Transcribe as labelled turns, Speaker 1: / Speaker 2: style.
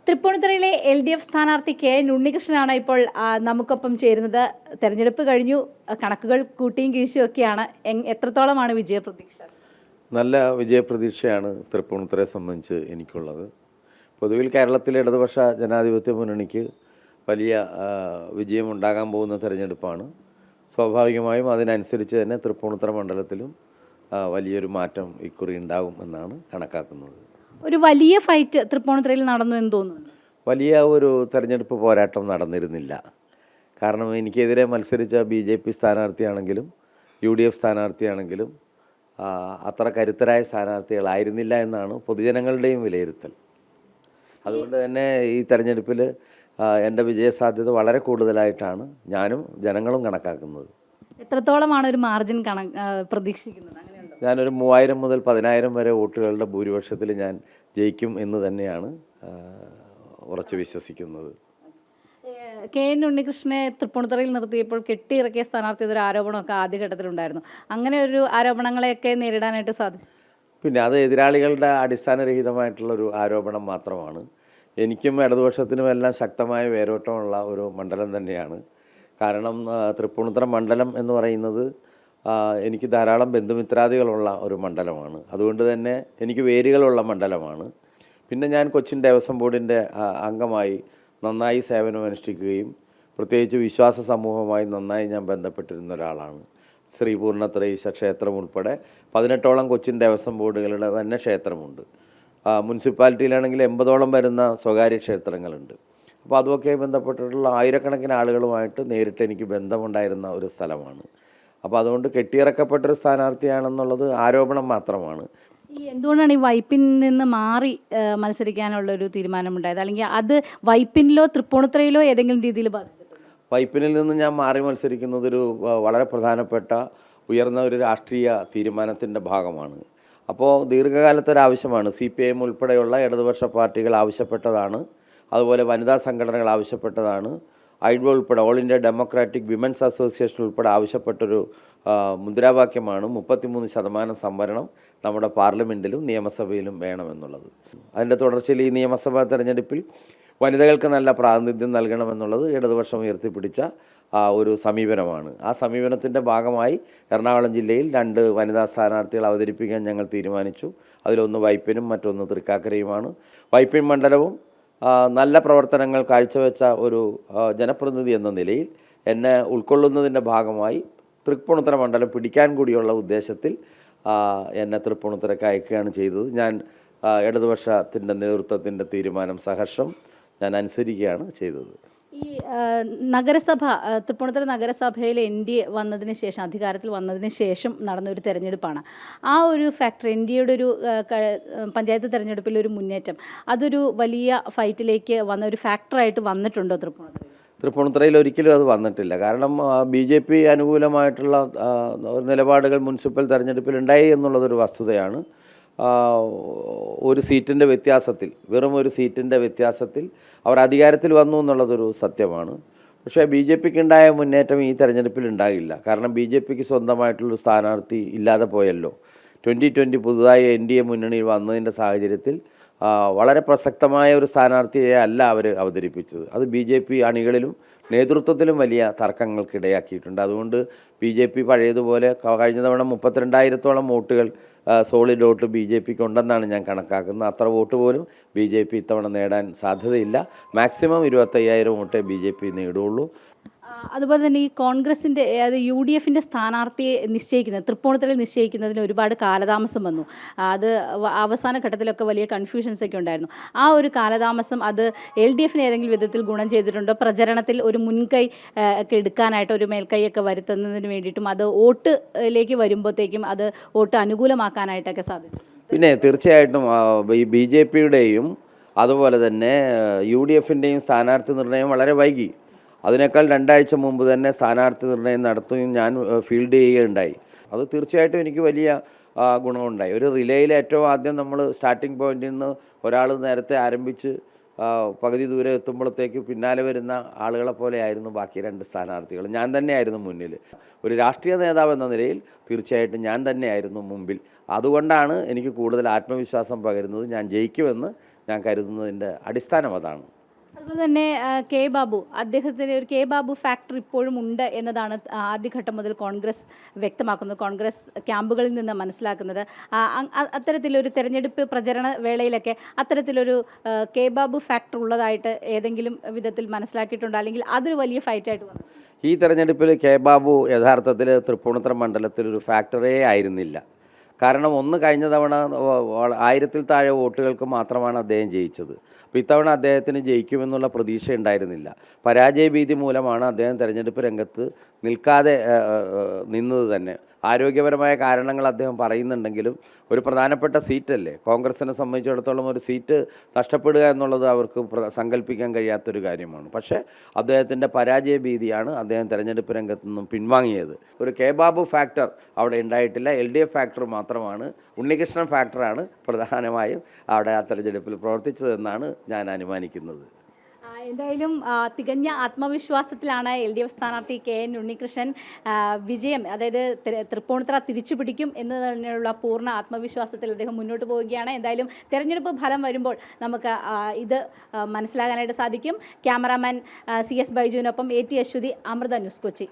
Speaker 1: തൃപ്പൂണിത്തുറയിലെ LDF സ്ഥാനാർത്ഥി KN ഉണ്ണികൃഷ്ണനാണ് ഇപ്പോൾ നമുക്കൊപ്പം ചേരുന്നത്. തെരഞ്ഞെടുപ്പ് കഴിഞ്ഞു, കണക്കുകൾ കൂട്ടിയും കിഴിച്ചും ഒക്കെയാണ്. എത്രത്തോളമാണ് വിജയപ്രതീക്ഷ?
Speaker 2: നല്ല വിജയപ്രതീക്ഷയാണ് തൃപ്പൂണിത്തുറയെ സംബന്ധിച്ച് എനിക്കുള്ളത്. പൊതുവിൽ കേരളത്തിലെ ഇടതുപക്ഷ ജനാധിപത്യ മുന്നണിക്ക് വലിയ വിജയമുണ്ടാകാൻ പോകുന്ന തെരഞ്ഞെടുപ്പാണ്. സ്വാഭാവികമായും അതിനനുസരിച്ച് തന്നെ തൃപ്പൂണിത്തുറ മണ്ഡലത്തിലും വലിയൊരു മാറ്റം ഇക്കുറി ഉണ്ടാകും എന്നാണ് കണക്കാക്കുന്നത്.
Speaker 1: ഒരു വലിയ ഫൈറ്റ് തൃപ്പൂണിത്തുറയിൽ നടന്നു എന്ന് തോന്നുന്നു.
Speaker 2: വലിയ ഒരു തെരഞ്ഞെടുപ്പ് പോരാട്ടം നടന്നിരുന്നില്ല. കാരണം എനിക്കെതിരെ മത്സരിച്ച BJP സ്ഥാനാർത്ഥിയാണെങ്കിലും UDF സ്ഥാനാർത്ഥിയാണെങ്കിലും അത്ര കരുത്തരായ സ്ഥാനാർത്ഥികളായിരുന്നില്ല എന്നാണ് പൊതുജനങ്ങളുടെയും വിലയിരുത്തൽ. അതുകൊണ്ട് തന്നെ ഈ തെരഞ്ഞെടുപ്പിൽ എൻ്റെ വിജയസാധ്യത വളരെ കൂടുതലായിട്ടാണ് ഞാനും ജനങ്ങളും കണക്കാക്കുന്നത്.
Speaker 1: എത്രത്തോളമാണ് ഒരു മാർജിൻ പ്രതീക്ഷിക്കുന്നത്?
Speaker 2: ഞാനൊരു 3000 മുതൽ 10000 വരെ വോട്ടുകളുടെ ഭൂരിപക്ഷത്തിൽ ഞാൻ ജയിക്കും എന്ന് തന്നെയാണ് ഉറച്ചു വിശ്വസിക്കുന്നത്.
Speaker 1: KN ഉണ്ണികൃഷ്ണനെ തൃപ്പൂണിത്തുറയിൽ നിർത്തിയപ്പോൾ കെട്ടിയിറക്കിയ സ്ഥാനാർത്ഥി ഒരു ആരോപണമൊക്കെ ആദ്യഘട്ടത്തിലുണ്ടായിരുന്നു. അങ്ങനെ ഒരു ആരോപണങ്ങളെയൊക്കെ നേരിടാനായിട്ട് സാധിച്ചു?
Speaker 2: പിന്നെ അത് എതിരാളികളുടെ അടിസ്ഥാനരഹിതമായിട്ടുള്ളൊരു ആരോപണം മാത്രമാണ്. എനിക്കും ഇടതുപക്ഷത്തിനും എല്ലാം ശക്തമായ വേരോട്ടമുള്ള ഒരു മണ്ഡലം തന്നെയാണ്. കാരണം തൃപ്പൂണിത്തുറ മണ്ഡലം എന്ന് പറയുന്നത് എനിക്ക് ധാരാളം ബന്ധുമിത്രാദികളുള്ള ഒരു മണ്ഡലമാണ്. അതുകൊണ്ട് തന്നെ എനിക്ക് വേരുകളുള്ള മണ്ഡലമാണ്. പിന്നെ ഞാൻ കൊച്ചിൻ ദേവസ്വം ബോർഡിൻ്റെ അംഗമായി നന്നായി സേവനമനുഷ്ഠിക്കുകയും പ്രത്യേകിച്ച് വിശ്വാസ സമൂഹവുമായി നന്നായി ഞാൻ ബന്ധപ്പെട്ടിരുന്ന ഒരാളാണ്. ശ്രീ പൂർണ്ണത്രയീശ ക്ഷേത്രം ഉൾപ്പെടെ 18ഓളം കൊച്ചിൻ ദേവസ്വം ബോർഡുകളുടെ തന്നെ ക്ഷേത്രമുണ്ട്. മുനിസിപ്പാലിറ്റിയിലാണെങ്കിൽ 80ഓളം വരുന്ന സ്വകാര്യ ക്ഷേത്രങ്ങളുണ്ട്. അപ്പോൾ അതുമൊക്കെ ബന്ധപ്പെട്ടിട്ടുള്ള ആയിരക്കണക്കിന് ആളുകളുമായിട്ട് നേരിട്ട് എനിക്ക് ബന്ധമുണ്ടായിരുന്ന ഒരു സ്ഥലമാണ്. അപ്പോൾ അതുകൊണ്ട് കെട്ടിയിറക്കപ്പെട്ടൊരു സ്ഥാനാർത്ഥിയാണെന്നുള്ളത് ആരോപണം മാത്രമാണ്.
Speaker 1: എന്തുകൊണ്ടാണ് ഈ വൈപ്പിൽ നിന്ന് മാറി മത്സരിക്കാനുള്ളൊരു തീരുമാനമുണ്ടായത്? അല്ലെങ്കിൽ അത് വൈപ്പിനിലോ തൃപ്പൂണിത്തുറയിലോ ഏതെങ്കിലും രീതിയിൽ ബാധിച്ചിട്ടുണ്ടോ?
Speaker 2: വൈപ്പിനിൽ നിന്ന് ഞാൻ മാറി മത്സരിക്കുന്നതൊരു വളരെ പ്രധാനപ്പെട്ട ഉയർന്ന ഒരു രാഷ്ട്രീയ തീരുമാനത്തിൻ്റെ ഭാഗമാണ്. അപ്പോൾ ദീർഘകാലത്തൊരാവശ്യമാണ്. CPIM ഉൾപ്പെടെയുള്ള ഇടതുപക്ഷ പാർട്ടികൾ ആവശ്യപ്പെട്ടതാണ്. അതുപോലെ വനിതാ സംഘടനകൾ ആവശ്യപ്പെട്ടതാണ്. ഐഡ്വ ഉൾപ്പെടെ all India democratic women's association ഉൾപ്പെടെ ആവശ്യപ്പെട്ടൊരു മുദ്രാവാക്യമാണ് 33% സംവരണം നമ്മുടെ പാർലമെൻറ്റിലും നിയമസഭയിലും വേണമെന്നുള്ളത്. അതിൻ്റെ തുടർച്ചയിൽ ഈ നിയമസഭാ തെരഞ്ഞെടുപ്പിൽ വനിതകൾക്ക് നല്ല പ്രാതിനിധ്യം നൽകണമെന്നുള്ളത് ഇടതുപക്ഷം ഉയർത്തിപ്പിടിച്ച ഒരു സമീപനമാണ്. ആ സമീപനത്തിൻ്റെ ഭാഗമായി എറണാകുളം ജില്ലയിൽ 2 വനിതാ സ്ഥാനാർത്ഥികൾ അവതരിപ്പിക്കാൻ ഞങ്ങൾ തീരുമാനിച്ചു. അതിലൊന്ന് വൈപ്പിനും മറ്റൊന്ന് തൃക്കാക്കരയുമാണ്. വൈപ്പിൻ മണ്ഡലവും നല്ല പ്രവർത്തനങ്ങൾ കാഴ്ചവെച്ച ഒരു ജനപ്രതിനിധി എന്ന നിലയിൽ എന്നെ ഉൾക്കൊള്ളുന്നതിൻ്റെ ഭാഗമായി തൃപ്പൂണിത്തുറ മണ്ഡലം പിടിക്കാൻ കൂടിയുള്ള ഉദ്ദേശത്തിൽ എന്നെ തൃപ്പൂണിത്തുറയ്ക്ക് അയക്കുകയാണ് ചെയ്തത്. ഞാൻ ഇടതുപക്ഷത്തിൻ്റെ നേതൃത്വത്തിൻ്റെ തീരുമാനം സഹർഷം ഞാൻ അനുസരിക്കുകയാണ് ചെയ്തത്.
Speaker 1: ഈ നഗരസഭ തൃപ്പൂണിത്തുറ നഗരസഭയിൽ NDA വന്നതിന് ശേഷം, അധികാരത്തിൽ വന്നതിന് ശേഷം നടന്നൊരു തെരഞ്ഞെടുപ്പാണ്. ആ ഒരു ഫാക്ടർ, NDAയുടെ ഒരു പഞ്ചായത്ത് തെരഞ്ഞെടുപ്പിലൊരു മുന്നേറ്റം, അതൊരു വലിയ ഫൈറ്റിലേക്ക് വന്ന ഒരു ഫാക്ടറായിട്ട് വന്നിട്ടുണ്ടോ തൃപ്പൂണിത്തുറയിൽ?
Speaker 2: തൃപ്പൂണിത്തുറയിൽ ഒരിക്കലും അത് വന്നിട്ടില്ല. കാരണം BJP അനുകൂലമായിട്ടുള്ള നിലപാടുകൾ മുനിസിപ്പൽ തെരഞ്ഞെടുപ്പിൽ ഉണ്ടായി എന്നുള്ളതൊരു വസ്തുതയാണ്. ഒരു സീറ്റിൻ്റെ വ്യത്യാസത്തിൽ, വെറും ഒരു സീറ്റിൻ്റെ വ്യത്യാസത്തിൽ അവർ അധികാരത്തിൽ വന്നു എന്നുള്ളതൊരു സത്യമാണ്. പക്ഷേ BJPക്ക് ഉണ്ടായ മുന്നേറ്റം ഈ തെരഞ്ഞെടുപ്പിൽ ഉണ്ടാകില്ല. കാരണം BJPക്ക് സ്വന്തമായിട്ടുള്ളൊരു സ്ഥാനാർത്ഥി ഇല്ലാതെ പോയല്ലോ. 2020 പുതുതായി NDA മുന്നണിയിൽ വന്നതിൻ്റെ സാഹചര്യത്തിൽ വളരെ പ്രസക്തമായ ഒരു സ്ഥാനാർത്ഥിയെ അല്ല അവർ അവതരിപ്പിച്ചത്. അത് BJP അണികളിലും നേതൃത്വത്തിലും വലിയ തർക്കങ്ങൾക്കിടയാക്കിയിട്ടുണ്ട്. അതുകൊണ്ട് BJP പഴയതുപോലെ കഴിഞ്ഞ തവണ 32,000ഓളം വോട്ടുകൾ സോളിഡ് വോട്ട് BJPക്ക് ഉണ്ടെന്നാണ് ഞാൻ കണക്കാക്കുന്നത്. അത്ര വോട്ട് പോലും BJP ഇത്തവണ നേടാൻ സാധ്യതയില്ല. Maximum 25,000 വോട്ടേ BJP നേടുകയുള്ളൂ.
Speaker 1: അതുപോലെ തന്നെ ഈ കോൺഗ്രസിൻ്റെ, അതായത് UDFൻ്റെ സ്ഥാനാർത്ഥിയെ നിശ്ചയിക്കുന്നത്, തൃപ്പൂണിത്തുറയിൽ നിശ്ചയിക്കുന്നതിന് ഒരുപാട് കാലതാമസം വന്നു. അത് അവസാന ഘട്ടത്തിലൊക്കെ വലിയ കൺഫ്യൂഷൻസ് ഒക്കെ ഉണ്ടായിരുന്നു. ആ ഒരു കാലതാമസം അത് LDFന് ഏതെങ്കിലും വിധത്തിൽ ഗുണം ചെയ്തിട്ടുണ്ടോ? പ്രചരണത്തിൽ ഒരു മുൻകൈ ഒക്കെ എടുക്കാനായിട്ട്, ഒരു മേൽക്കൈയൊക്കെ വരുത്തുന്നതിന് വേണ്ടിയിട്ടും അത് വോട്ടിലേക്ക് വരുമ്പോഴത്തേക്കും അത് വോട്ട് അനുകൂലമാക്കാനായിട്ടൊക്കെ സാധിച്ചു?
Speaker 2: പിന്നെ തീർച്ചയായിട്ടും ഈ BJPയുടെയും അതുപോലെ തന്നെ UDFൻ്റെയും സ്ഥാനാർത്ഥി നിർണയം വളരെ വൈകി. അതിനേക്കാൾ 2 ആഴ്ച മുമ്പ് തന്നെ സ്ഥാനാർത്ഥി നിർണയം നടത്തുകയും ഞാൻ ഫീൽഡ് ചെയ്യുകയുണ്ടായി. അത് തീർച്ചയായിട്ടും എനിക്ക് വലിയ ഗുണമുണ്ടായി. ഒരു റിലേയിൽ ഏറ്റവും ആദ്യം നമ്മൾ സ്റ്റാർട്ടിംഗ് പോയിന്റിൽ നിന്ന് ഒരാൾ നേരത്തെ ആരംഭിച്ച് പകുതി ദൂരെ എത്തുമ്പോഴത്തേക്ക് പിന്നാലെ വരുന്ന ആളുകളെ പോലെയായിരുന്നു ബാക്കി 2 സ്ഥാനാർത്ഥികൾ. ഞാൻ തന്നെയായിരുന്നു മുന്നിൽ. ഒരു രാഷ്ട്രീയ നേതാവ് എന്ന നിലയിൽ തീർച്ചയായിട്ടും ഞാൻ തന്നെയായിരുന്നു മുമ്പിൽ. അതുകൊണ്ടാണ് എനിക്ക് കൂടുതൽ ആത്മവിശ്വാസം പകരുന്നത്. ഞാൻ ജയിക്കുമെന്ന് ഞാൻ കരുതുന്നതിൻ്റെ അടിസ്ഥാനം അതാണ്.
Speaker 1: അതുപോലെ തന്നെ കെ ബാബു, അദ്ദേഹത്തിന് ഒരു കെ ബാബു ഫാക്ടർ ഇപ്പോഴും ഉണ്ട് എന്നതാണ് ആദ്യഘട്ടം മുതൽ കോൺഗ്രസ് വ്യക്തമാക്കുന്നത്, കോൺഗ്രസ് ക്യാമ്പുകളിൽ നിന്ന് മനസ്സിലാക്കുന്നത്. അത്തരത്തിലൊരു തെരഞ്ഞെടുപ്പ് പ്രചരണ വേളയിലൊക്കെ അത്തരത്തിലൊരു കെ ബാബു ഫാക്ടർ ഉള്ളതായിട്ട് ഏതെങ്കിലും വിധത്തിൽ മനസ്സിലാക്കിയിട്ടുണ്ടോ, അല്ലെങ്കിൽ അതൊരു വലിയ ഫൈറ്റായിട്ട് വന്നു?
Speaker 2: ഈ തെരഞ്ഞെടുപ്പിൽ കെ ബാബു യഥാർത്ഥത്തിൽ തൃപ്പൂണിത്തുറ മണ്ഡലത്തിലൊരു ഫാക്ടറേ ആയിരുന്നില്ല. കാരണം ഒന്ന് കഴിഞ്ഞ തവണ 1000-ൽ താഴെ വോട്ടുകൾക്ക് മാത്രമാണ് അദ്ദേഹം ജയിച്ചത്. അപ്പോൾ ഇത്തവണ അദ്ദേഹത്തിന് ജയിക്കുമെന്നുള്ള പ്രതീക്ഷ ഉണ്ടായിരുന്നില്ല. പരാജയഭീതി മൂലമാണ് അദ്ദേഹം തെരഞ്ഞെടുപ്പ് രംഗത്ത് നിൽക്കാതെ നിന്നത് തന്നെ. ആരോഗ്യപരമായ കാരണങ്ങൾ അദ്ദേഹം പറയുന്നുണ്ടെങ്കിലും ഒരു പ്രധാനപ്പെട്ട സീറ്റല്ലേ, കോൺഗ്രസിനെ സംബന്ധിച്ചിടത്തോളം ഒരു സീറ്റ് നഷ്ടപ്പെടുക എന്നുള്ളത് അവർക്ക് സങ്കല്പിക്കാൻ കഴിയാത്തൊരു കാര്യമാണ്. പക്ഷേ അദ്ദേഹത്തിൻ്റെ പരാജയഭീതിയാണ് അദ്ദേഹം തെരഞ്ഞെടുപ്പ് രംഗത്തു നിന്നും പിൻവാങ്ങിയത്. ഒരു കെ ബാബു ഫാക്ടർ അവിടെ ഉണ്ടായിട്ടില്ല. LDF ഫാക്ടർ മാത്രമാണ്, ഉണ്ണികൃഷ്ണൻ ഫാക്ടറാണ് പ്രധാനമായും അവിടെ ആ തെരഞ്ഞെടുപ്പിൽ പ്രവർത്തിച്ചതെന്നാണ് ഞാൻ അനുമാനിക്കുന്നത്.
Speaker 1: എന്തായാലും തികഞ്ഞ ആത്മവിശ്വാസത്തിലാണ് LDF സ്ഥാനാർത്ഥി KN ഉണ്ണികൃഷ്ണൻ. വിജയം, അതായത് തൃപ്പൂണിത്തുറ തിരിച്ചു പിടിക്കും എന്ന് തന്നെയുള്ള പൂർണ്ണ ആത്മവിശ്വാസത്തിൽ അദ്ദേഹം മുന്നോട്ട് പോവുകയാണ്. എന്തായാലും തെരഞ്ഞെടുപ്പ് ഫലം വരുമ്പോൾ നമുക്ക് ഇത് മനസ്സിലാകാനായിട്ട് സാധിക്കും. ക്യാമറാമാൻ CS ബൈജുവിനൊപ്പം AT അശ്വതി, അമൃത ന്യൂസ്, കൊച്ചി.